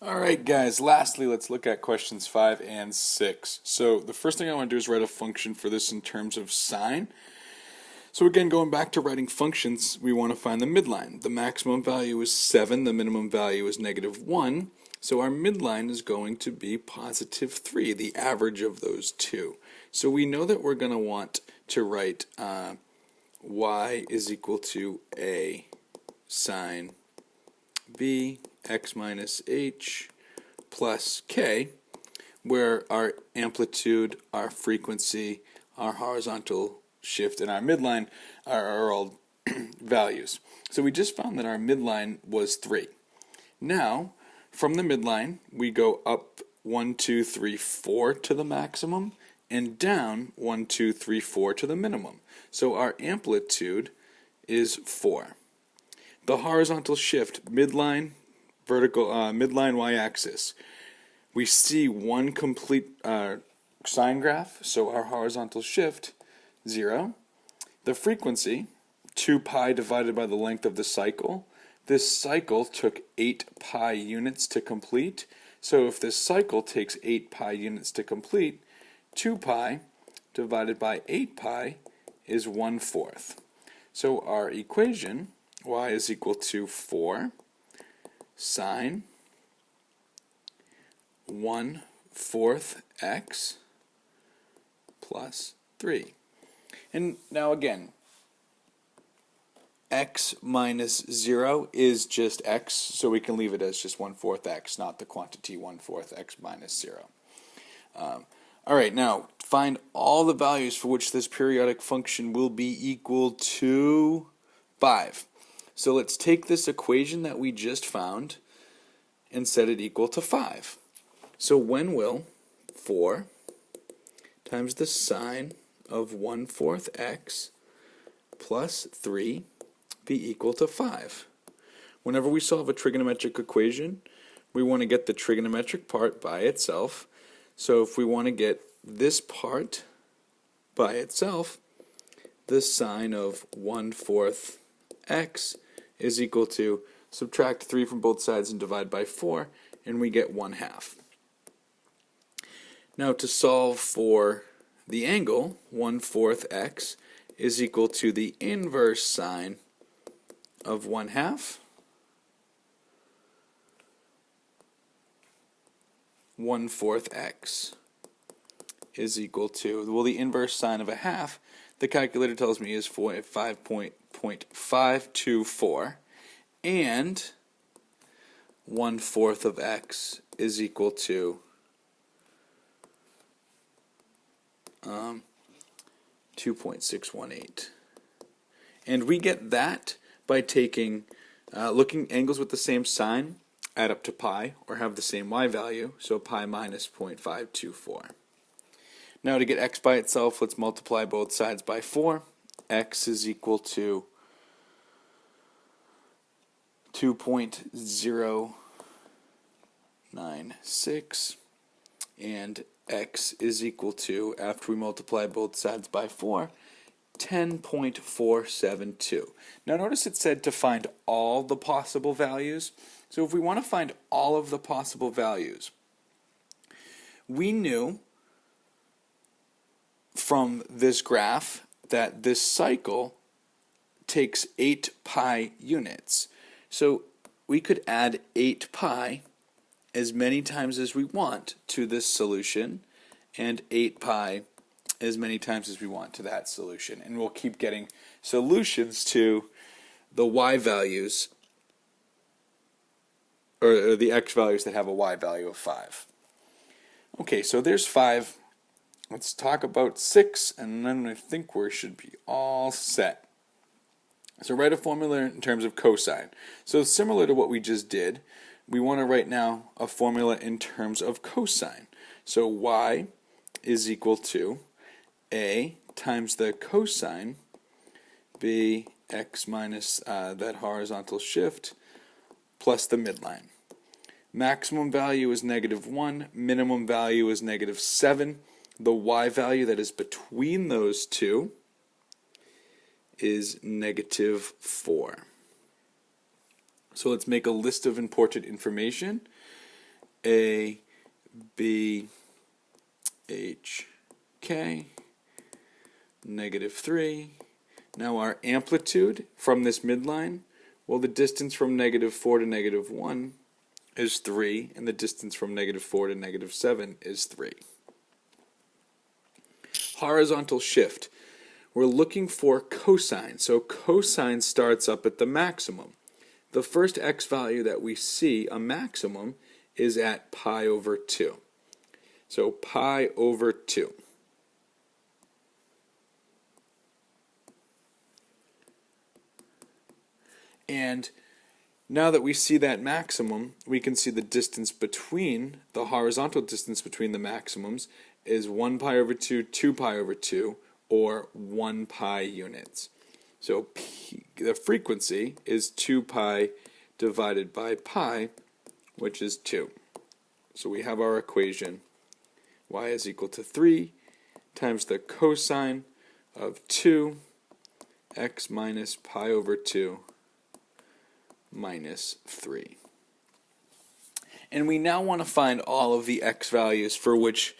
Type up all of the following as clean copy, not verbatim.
Alright guys, lastly let's look at questions 5 and 6. So the first thing I want to do is write a function for this in terms of sine. So again, going back to writing functions, we want to find the midline. The maximum value is 7, the minimum value is -1, so our midline is going to be positive 3, the average of those two. So we know that we're going to want to write y is equal to a sine b x minus h plus k, where our amplitude, our frequency, our horizontal shift, and our midline are all values. So we just found that our midline was 3. Now, from the midline, we go up 1, 2, 3, 4 to the maximum, and down 1, 2, 3, 4 to the minimum. So our amplitude is 4. The horizontal shift, midline, vertical, midline y-axis. We see one complete sine graph, so our horizontal shift, 0. The frequency, 2 pi divided by the length of the cycle. This cycle took 8 pi units to complete, so if this cycle takes 8 pi units to complete, 2 pi divided by 8 pi is 1/4. So our equation, y is equal to 4 sine 1/4 x plus 3. And now again, x minus 0 is just x, so we can leave it as just 1/4 x, not the quantity 1/4 x minus 0. Alright, now find all the values for which this periodic function will be equal to 5. So let's take this equation that we just found and set it equal to 5. So when will 4 times the sine of 1/4 x plus 3 be equal to 5? Whenever we solve a trigonometric equation, we want to get the trigonometric part by itself. So if we want to get this part by itself, the sine of 1/4 x is equal to, subtract 3 from both sides and divide by 4, and we get 1/2. Now to solve for the angle, 1/4 x is equal to the inverse sine of 1/2. 1/4 x is equal to, well, the inverse sine of a half, the calculator tells me is 5.524, and 1/4 of x is equal to 2.618. And we get that by taking, looking angles with the same sign, add up to pi, or have the same y value, so pi minus 0.524. Now to get x by itself, let's multiply both sides by 4. X is equal to 2.096, and x is equal to, after we multiply both sides by 4, 10.472. Now notice it said to find all the possible values. So if we want to find all of the possible values, we knew from this graph that this cycle takes 8 pi units. So we could add 8 pi as many times as we want to this solution, and 8 pi as many times as we want to that solution. And we'll keep getting solutions to the y values, or the x values that have a y value of 5. Okay, so there's 5. Let's talk about 6, and then I think we should be all set. So write a formula in terms of cosine. So similar to what we just did, we want to write now a formula in terms of cosine. So y is equal to a times the cosine b x minus that horizontal shift plus the midline. Maximum value is -1, minimum value is -7. The y value that is between those two is -4. So let's make a list of important information. A, B, H, K, -3. Now our amplitude from this midline, well, the distance from -4 to -1 is 3, and the distance from -4 to -7 is 3. Horizontal shift. We're looking for cosine, so cosine starts up at the maximum. The first x value that we see, a maximum, is at pi over 2. So pi over 2. And now that we see that maximum, we can see the distance between, the horizontal distance between the maximums is 1 pi over 2, 2 pi over 2, or 1 pi units. So the frequency is 2 pi divided by pi, which is 2. So we have our equation. Y is equal to 3 times the cosine of 2 x minus pi over 2 minus 3. And we now want to find all of the x values for which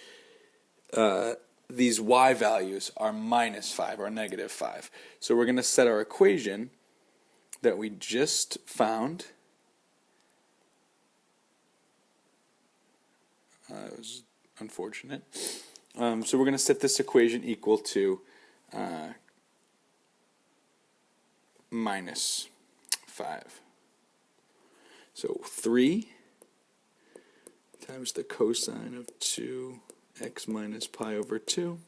these y values are -5 or -5. So we're going to set our equation that we just found. It was unfortunate. So we're going to set this equation equal to -5. So 3 times the cosine of 2x minus pi over 2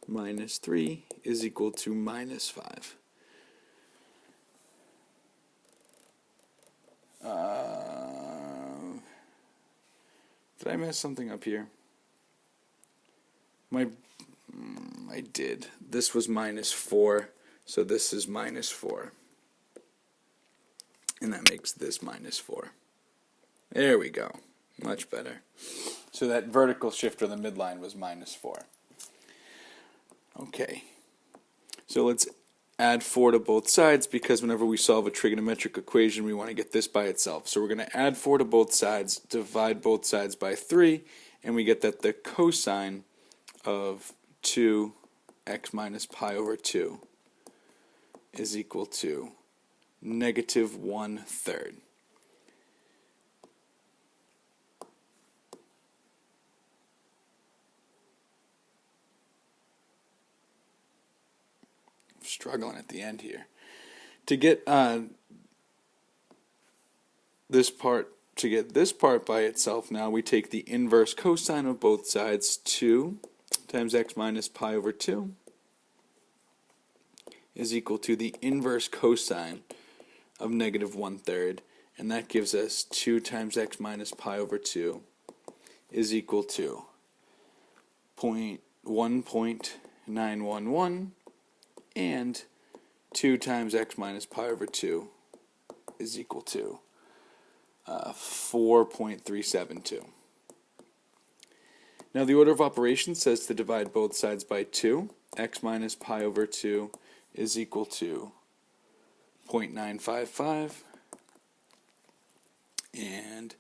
minus 3 is equal to -5. Did I mess something up here? I did. This was -4, so this is -4. And that makes this -4. There we go. Much better. So that vertical shift of the midline was -4. Okay. So let's add 4 to both sides, because whenever we solve a trigonometric equation, we want to get this by itself. So we're going to add 4 to both sides, divide both sides by 3, and we get that the cosine of 2x minus pi over 2 is equal to -1/3. Struggling at the end here. To get this part by itself, now we take the inverse cosine of both sides. 2 times x minus pi over 2 is equal to the inverse cosine of -1/3, and that gives us 2 times x minus pi over 2 is equal to 1.911, and 2 times x minus pi over 2 is equal to 4.372. Now the order of operations says to divide both sides by 2. X minus pi over 2 is equal to 0.955, and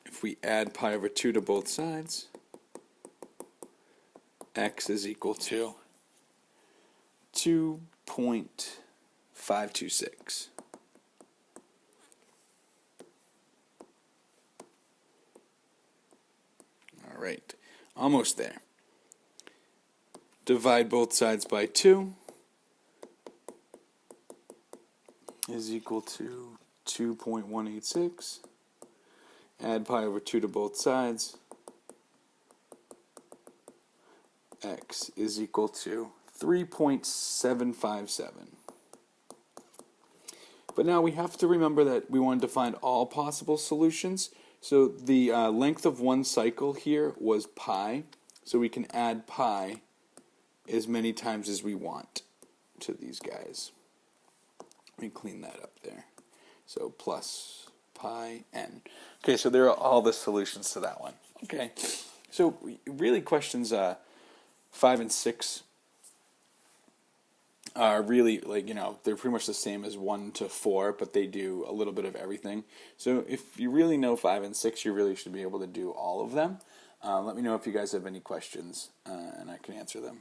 if we add pi over 2 to both sides, x is equal to 2.526. All right, almost there. Divide both sides by 2 is equal to 2.186. Add pi over 2 to both sides. X is equal to 3.757. But now we have to remember that we wanted to find all possible solutions. So the length of one cycle here was pi. So we can add pi as many times as we want to these guys. Let me clean that up there. So plus pi n. Okay, so there are all the solutions to that one. Okay, so really questions 5 and 6 are really, like, they're pretty much the same as 1 to 4, but they do a little bit of everything. So if you really know 5 and 6, you really should be able to do all of them. Let me know if you guys have any questions, and I can answer them.